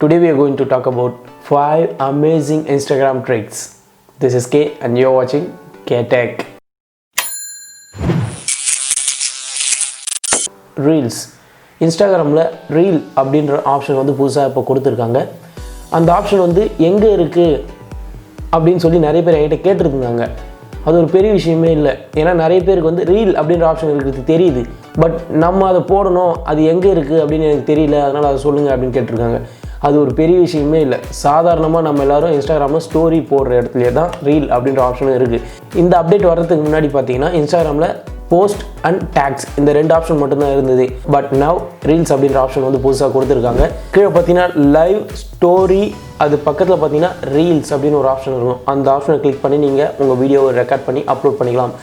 Today we are going to talk about 5 amazing Instagram tricks. This is K and you're watching K Tech. Reels. இன்ஸ்டாகிராமில் reel அப்படின்ற option வந்து புதுசாக இப்போ கொடுத்துருக்காங்க. அந்த ஆப்ஷன் வந்து எங்கே இருக்குது அப்படின்னு சொல்லி நிறைய பேர் என்கிட்ட கேட்டிருந்தாங்க. அது ஒரு பெரிய விஷயமே இல்லை. ஏன்னா நிறைய பேருக்கு வந்து ரீல் அப்படின்ற ஆப்ஷன் இருக்கிறது தெரியுது. பட் நம்ம அதை போடணும், அது எங்கே இருக்குது அப்படின்னு எனக்கு தெரியல, அதனால் அதை சொல்லுங்கள் அப்படின்னு கேட்டிருக்காங்க. அது ஒரு பெரிய விஷயமே இல்லை. சாதாரணமாக நம்ம எல்லோரும் இன்ஸ்டாகிராமில் ஸ்டோரி போடுற இடத்துலையே தான் ரீல் அப்படின்ற ஆப்ஷனும் இருக்குது. இந்த அப்டேட் வர்றதுக்கு முன்னாடி பார்த்தீங்கன்னா இன்ஸ்டாகிராமில் போஸ்ட் அண்ட் டேக்ஸ் இந்த 2 ஆப்ஷன் மட்டும்தான் இருந்தது. பட் நவ் ரீல்ஸ் அப்படின்ற ஆப்ஷன் வந்து புதுசாக கொடுத்துருக்காங்க. கீழே பார்த்தீங்கன்னா லைவ் ஸ்டோரி, அது பக்கத்தில் பார்த்தீங்கன்னா ரீல்ஸ் அப்படின்னு ஒரு ஆப்ஷன் இருக்கும். அந்த ஆப்ஷனை கிளிக் பண்ணி நீங்கள் உங்கள் வீடியோவை ரெக்கார்ட் பண்ணி அப்லோட் பண்ணிக்கலாம்.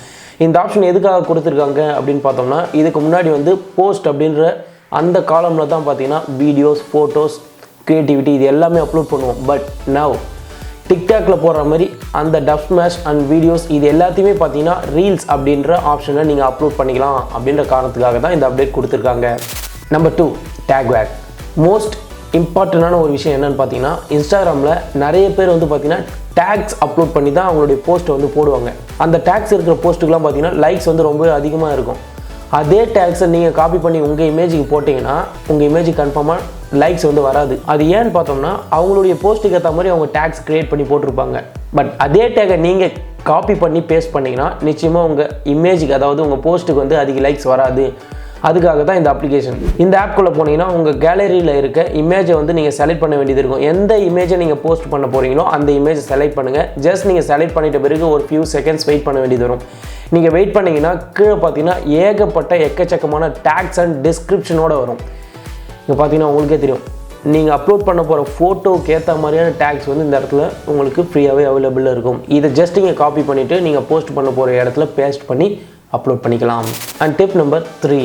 இந்த ஆப்ஷன் எதுக்காக கொடுத்துருக்காங்க அப்படின்னு பார்த்தோம்னா, இதுக்கு முன்னாடி வந்து போஸ்ட் அப்படின்ற அந்த காலமில் தான் பார்த்தீங்கன்னா வீடியோஸ், ஃபோட்டோஸ், க்ரியேட்டிவிட்டி இது எல்லாமே அப்லோட் பண்ணுவோம். பட் நவ் டிக்டாக்ல போடுற மாதிரி அந்த டப் ஸ்மாஷ் அண்ட் வீடியோஸ் இது எல்லாத்தையுமே பார்த்தீங்கன்னா ரீல்ஸ் அப்படின்ற ஆப்ஷனை நீங்கள் அப்லோட் பண்ணிக்கலாம் அப்படின்ற காரணத்துக்காக தான் இந்த அப்டேட் கொடுத்துருக்காங்க. Number 2, take back. மோஸ்ட் இம்பார்ட்டண்டான ஒரு விஷயம் என்னென்னு பார்த்தீங்கன்னா, இன்ஸ்டாகிராமில் நிறைய பேர் வந்து பார்த்தீங்கன்னா டேக்ஸ் அப்லோட் பண்ணி தான் அவங்களுடைய போஸ்ட்டை வந்து போடுவாங்க. அந்த டேக்ஸ் இருக்கிற போஸ்ட்டுக்கெலாம் பார்த்தீங்கன்னா லைக்ஸ் வந்து ரொம்ப அதிகமாக இருக்கும். அதே டேக்ஸை நீங்கள் காப்பி பண்ணி உங்கள் இமேஜுக்கு போட்டிங்கன்னா உங்கள் இமேஜுக்கு கன்ஃபார்மாக லைக்ஸ் வந்து வராது. அது ஏன்னு பார்த்தோம்னா அவங்களுடைய போஸ்ட்டுக்கு ஏற்ற மாதிரி அவங்க டேக்ஸ் க்ரியேட் பண்ணி போட்டிருப்பாங்க. பட் அதே டேக்கை நீங்கள் காப்பி பண்ணி பேஸ்ட் பண்ணிங்கன்னா நிச்சயமாக உங்கள் இமேஜுக்கு, அதாவது உங்கள் போஸ்ட்டுக்கு வந்து அதிக லைக்ஸ் வராது. அதுக்காக தான் இந்த அப்ளிகேஷன். இந்த ஆப்குள்ளே போனீங்கன்னா உங்கள் கேலரியில் இருக்க இமேஜை வந்து நீங்கள் செலக்ட் பண்ண வேண்டியது இருக்கும். எந்த இமேஜை நீங்கள் போஸ்ட் பண்ண போகிறீங்களோ அந்த இமேஜை செலக்ட் பண்ணுங்கள். ஜஸ்ட் நீங்கள் செலக்ட் பண்ணிட்ட பிறகு ஒரு ஃபியூ செகண்ட்ஸ் வெயிட் பண்ண வேண்டியது வரும். நீங்கள் வெயிட் பண்ணிங்கன்னா கீழே பார்த்தீங்கன்னா ஏகப்பட்ட எக்கச்சக்கமான டேக்ஸ் அண்ட் டிஸ்கிரிப்ஷனோடு வரும். இங்கே பார்த்தீங்கன்னா உங்களுக்கே தெரியும், நீங்கள் அப்லோட் பண்ண போகிற ஃபோட்டோவுக்கு ஏற்ற மாதிரியான டேக்ஸ் வந்து இந்த இடத்துல உங்களுக்கு ஃப்ரீயாகவே அவைலபிளாக இருக்கும். இதை ஜஸ்ட் நீங்கள் காப்பி பண்ணிவிட்டு நீங்கள் போஸ்ட் பண்ண போகிற இடத்துல பேஸ்ட் பண்ணி அப்லோட் பண்ணிக்கலாம். And tip number 3,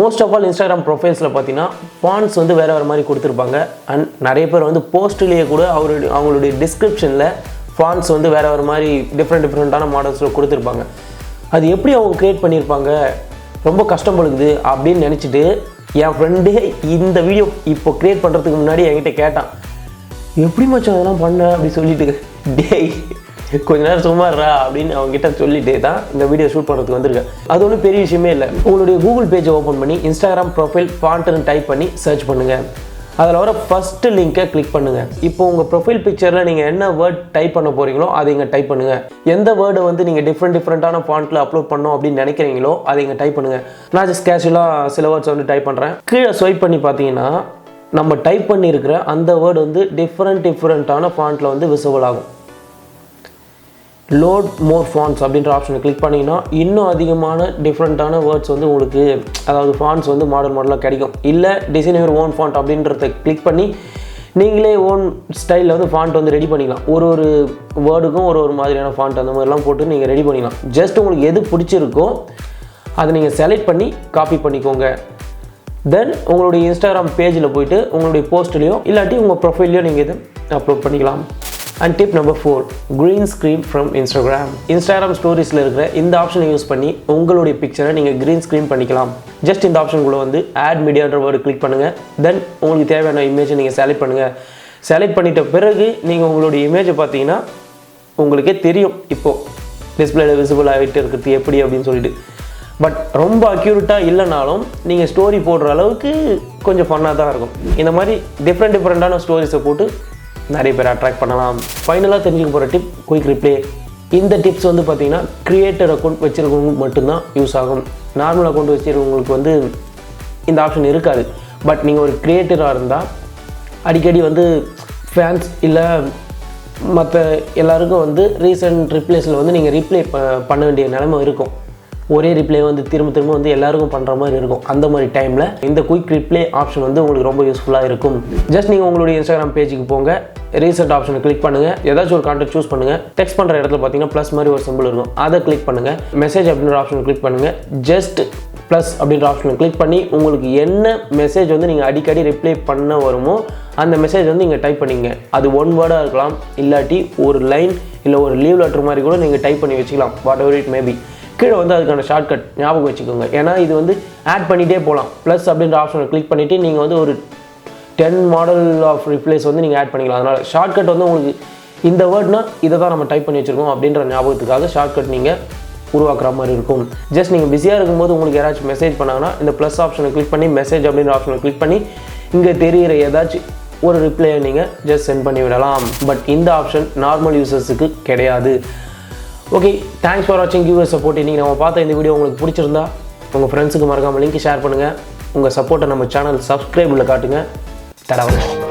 most of all Instagram ப்ரொஃபைல்ஸில் பார்த்தீங்கன்னா ஃபாண்ட்ஸ் வந்து வேறு மாதிரி கொடுத்துருப்பாங்க. அண்ட் நிறைய பேர் வந்து போஸ்ட்லேயே கூட அவங்களுடைய டிஸ்கிரிப்ஷனில் ஃபாண்ட்ஸ் வந்து வேறு மாதிரி டிஃப்ரெண்ட்டான மாடல்ஸில் கொடுத்துருப்பாங்க. அது எப்படி அவங்க க்ரியேட் பண்ணியிருப்பாங்க, ரொம்ப கஷ்டப்படுக்குது அப்படின்னு நினச்சிட்டு என் ஃப்ரெண்டே இந்த வீடியோ இப்போ க்ரியேட் பண்ணுறதுக்கு முன்னாடி என்கிட்ட கேட்டான், எப்படி மச்சான் அதெல்லாம் பண்ண அப்படி சொல்லிட்டு, டேய் கொஞ்ச நேரம் சும்மாறா அப்படின்னு அவங்ககிட்ட சொல்லிட்டு தான் இந்த வீடியோ ஷூட் பண்ணுறதுக்கு வந்திருக்கேன். அது ஒன்றும் பெரிய விஷயமே இல்லை. உங்களுடைய கூகுள் பேஜை ஓப்பன் பண்ணி இன்ஸ்டாகிராம் ப்ரொஃபைல் ஃபாண்ட்னு டைப் பண்ணி சர்ச் பண்ணுங்கள். அதில் வர ஃபஸ்ட்டு லிங்க்கை கிளிக் பண்ணுங்கள். இப்போ உங்கள் ப்ரொஃபைல் பிக்சரில் நீங்கள் என்ன வேர்ட் டைப் பண்ண போகிறீங்களோ அதை இங்கே டைப் பண்ணுங்கள். எந்த வேர்டை வந்து நீங்கள் டிஃப்ரெண்ட்டான ஃபாண்ட்டில் அப்லோட் பண்ணோம் அப்படின்னு நினைக்கிறீங்களோ அதை இங்கே டைப் பண்ணுங்கள். நான் ஜஸ்ட் கேஷுவலாக சில வேர்ட்ஸ் வந்து டைப் பண்ணுறேன். கீழே ஸ்வைப் பண்ணி பார்த்தீங்கன்னா நம்ம டைப் பண்ணியிருக்கிற அந்த வேர்டு வந்து டிஃப்ரெண்ட்டான ஃபாண்ட்டில் வந்து விசிபிள் ஆகும். லோட் மோர் ஃபாண்ட்ஸ் அப்படின்ற ஆப்ஷனை கிளிக் பண்ணிங்கன்னா இன்னும் அதிகமான டிஃப்ரெண்ட்டான வேர்ட்ஸ் வந்து உங்களுக்கு, அதாவது ஃபாண்ட்ஸ் வந்து மாடலாக கிடைக்கும். இல்லை டிசைன் யுவர் ஓன் ஃபாண்ட் அப்படின்றத கிளிக் பண்ணி நீங்களே ஓன் ஸ்டைலில் வந்து ஃபாண்ட் வந்து ரெடி பண்ணிக்கலாம். ஒரு வேர்டுக்கும் ஒரு மாதிரியான ஃபாண்ட் அந்த மாதிரிலாம் போட்டு நீங்கள் ரெடி பண்ணிக்கலாம். ஜஸ்ட் உங்களுக்கு எது பிடிச்சிருக்கோ அதை நீங்கள் செலக்ட் பண்ணி காப்பி பண்ணிக்கோங்க. தென் உங்களுடைய இன்ஸ்டாகிராம் பேஜில் போய்ட்டு உங்களுடைய போஸ்ட்லேயோ இல்லாட்டி உங்கள் ப்ரொஃபைல்லையோ நீங்கள் இதை அப்லோட் பண்ணிக்கலாம். And tip number 4, green screen from Instagram. Instagram ஸ்டோரிஸில் இருக்கிற இந்த ஆப்ஷனை யூஸ் பண்ணி உங்களுடைய பிக்சரை நீங்கள் க்ரீன் ஸ்க்ரீன் பண்ணிக்கலாம். ஜஸ்ட் இந்த ஆப்ஷனுக்குள்ளே வந்து ஆட் மீடியான்ற வேர்டு கிளிக் பண்ணுங்கள். தென் உங்களுக்கு தேவையான இமேஜை நீங்கள் செலக்ட் பண்ணுங்கள். செலக்ட் பண்ணிட்ட பிறகு நீங்கள் உங்களுடைய இமேஜை பார்த்தீங்கன்னா உங்களுக்கே தெரியும் இப்போது டிஸ்பிளேல விசிபிள் ஆகிட்டு இருக்கிறது எப்படி அப்படின்னு சொல்லிட்டு. பட் ரொம்ப அக்யூரேட்டாக இல்லைனாலும் நீங்கள் ஸ்டோரி போடுற அளவுக்கு கொஞ்சம் ஃபன்னாக தான் இருக்கும். இந்த மாதிரி டிஃப்ரெண்ட்டான ஸ்டோரிஸை போட்டு நிறைய பேர் அட்ராக்ட் பண்ணலாம். ஃபைனலாக தெரிஞ்சுக்க போகிற டிப், குயிக் ரிப்ளே. இந்த டிப்ஸ் வந்து பார்த்தீங்கன்னா கிரியேட்டர் அக்கௌண்ட் வச்சுருக்கவங்களுக்கு மட்டும்தான் யூஸ் ஆகும். நார்மல் அக்கௌண்ட் வச்சுருக்கவங்களுக்கு வந்து இந்த ஆப்ஷன் இருக்காது. பட் நீங்கள் ஒரு கிரியேட்டராக இருந்தால் அடிக்கடி வந்து ஃபேன்ஸ் இல்லை மற்ற எல்லாருக்கும் வந்து ரீசன்ட் ரிப்ளேஸில் வந்து நீங்கள் ரிப்ளே பண்ண வேண்டிய நிலைமை இருக்கும். ஒரே ரிப்ளே வந்து திரும்ப வந்து எல்லாருக்கும் பண்ணுற மாதிரி இருக்கும். அந்த மாதிரி டைமில் இந்த குயிக் ரிப்ளே ஆப்ஷன் வந்து உங்களுக்கு ரொம்ப யூஸ்ஃபுல்லாக இருக்கும். ஜஸ்ட் நீங்கள் உங்களுடைய இன்ஸ்டாகிராம் பேஜுக்கு போங்க, ரீசெண்ட் ஆப்ஷனை கிளிக் பண்ணுங்கள், ஏதாச்சும் ஒரு கான்டெக்ட் சூஸ் பண்ணுங்கள். டெக்ஸ்ட் பண்ணுற இடத்துல பார்த்தீங்கன்னா ப்ளஸ் மாதிரி ஒரு சிம்பிள் இருக்கும், அதை கிளிக் பண்ணுங்கள். மெசேஜ் அப்படின்ற ஆப்ஷனை கிளிக் பண்ணுங்கள். ஜஸ்ட் ப்ளஸ் அப்படின்ற ஆப்ஷனை கிளிக் பண்ணி உங்களுக்கு என்ன மெசேஜ் வந்து நீங்கள் அடிக்கடி ரிப்ளை பண்ண வருமோ அந்த மெசேஜ் வந்து நீங்கள் டைப் பண்ணிங்க. அது ஒன் வேர்டாக இருக்கலாம், இல்லாட்டி ஒரு லைன் இல்லை ஒரு லீவ் லெட்டர் மாதிரி கூட நீங்கள் டைப் பண்ணி வச்சுக்கலாம். What ever it maybe. கீழே வந்து அதுக்கான ஷார்ட்கட் ஞாபகம் வச்சுக்கோங்க. ஏன்னா இது வந்து ஆட் பண்ணிகிட்டே போகலாம். ப்ளஸ் அப்படின்ற ஆப்ஷனை கிளிக் பண்ணிவிட்டு நீங்கள் வந்து ஒரு 10 மாடல் ஆஃப் ரிப்ளைஸ் வந்து நீங்கள் ஆட் பண்ணிக்கலாம். அதனால் ஷார்ட்கட் வந்து உங்களுக்கு இந்த வேர்ட்னா இதை தான் நம்ம டைப் பண்ணி வச்சுருக்கோம் அப்படின்ற ஞாபகத்துக்காக ஷார்ட்கட் நீங்கள் உருவாக்குற மாதிரி இருக்கும். ஜஸ்ட் நீங்கள் பிஸியாக இருக்கும்போது உங்களுக்கு யாராச்சும் மெசேஜ் பண்ணாங்கன்னா இந்த ப்ளஸ் ஆப்ஷனை கிளிக் பண்ணி மெசேஜ் அப்படின்ற ஆப்ஷனை கிளிக் பண்ணி இங்கே தெரிகிற ஏதாச்சும் ஒரு ரிப்ளையை நீங்கள் ஜஸ்ட் சென்ட் பண்ணி விடலாம். பட் இந்த ஆப்ஷன் நார்மல் யூசர்ஸுக்கு கிடையாது. ஓகே, தேங்க்ஸ் ஃபார் வாட்சிங், கிவ் யுவர் சப்போர்ட். இன்றைக்கி நம்ம பார்த்த இந்த வீடியோ உங்களுக்கு பிடிச்சிருந்தா உங்கள் ஃப்ரெண்ட்ஸுக்கு மறக்காமல் லிங்க் ஷேர் பண்ணுங்கள். உங்கள் சப்போர்ட்டை நம்ம சேனல் சப்ஸ்கிரைபில் காட்டுங்க. தடவை.